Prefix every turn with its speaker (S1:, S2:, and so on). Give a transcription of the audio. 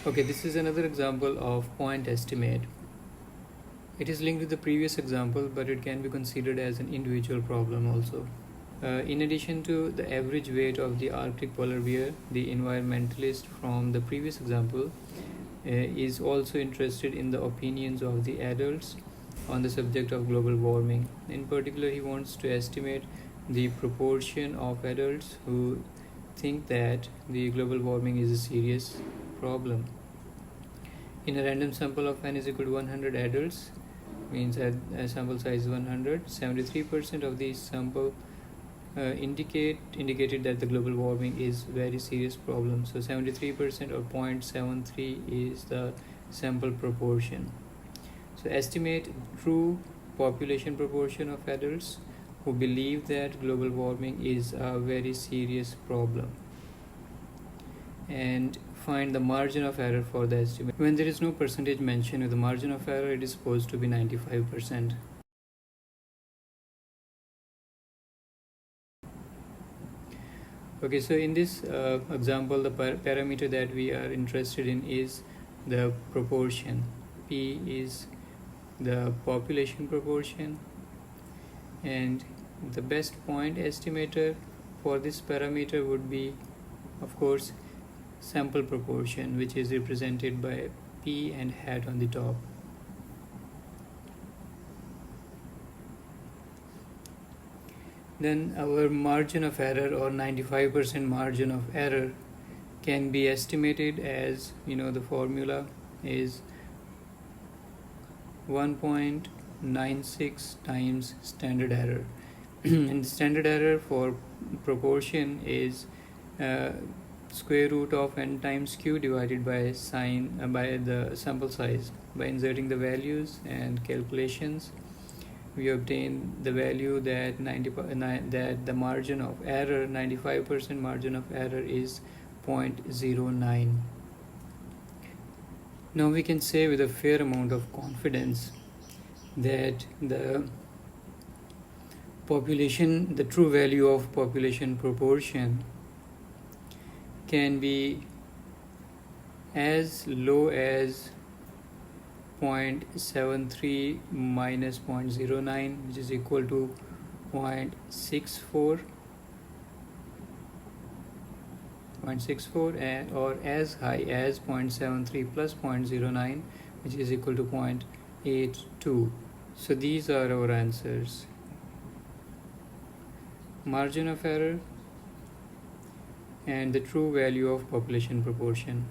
S1: Okay, this is another example of point estimate. It is linked to the previous example, but it can be considered as an individual problem also. In addition to the average weight of the Arctic polar bear, the environmentalist from the previous example is also interested in the opinions of the adults on the subject of global warming. In particular, he wants to estimate the proportion of adults who think that the global warming is a serious problem. In a random sample of n is equal to 100 adults, means at a sample size is 100, 73% of the sample indicated that the global warming is very serious problem. So 73% or 0.73 is the sample proportion. So estimate true population proportion of adults who believe that global warming is a very serious problem, and find the margin of error for the estimate. When there is no percentage mentioned with the margin of error, it is supposed to be 95%. Okay, so in this example, the parameter that we are interested in is the proportion. P is the population proportion, and the best point estimator for this parameter would be, of course, sample proportion, which is represented by P and hat on the top. Then our margin of error, or 95% margin of error, can be estimated as, the formula is 1.96 times standard error. And the standard error for proportion is square root of n times q divided by by the sample size. By inserting the values and calculations, we obtain the value that that the margin of error, 95% margin of error, is 0.09. Now we can say with a fair amount of confidence that the true value of population proportion can be as low as 0.73 minus 0.09, which is equal to 0.64, or as high as 0.73 plus 0.09, which is equal to 0.82. So these are our answers: margin of error and the true value of population proportion.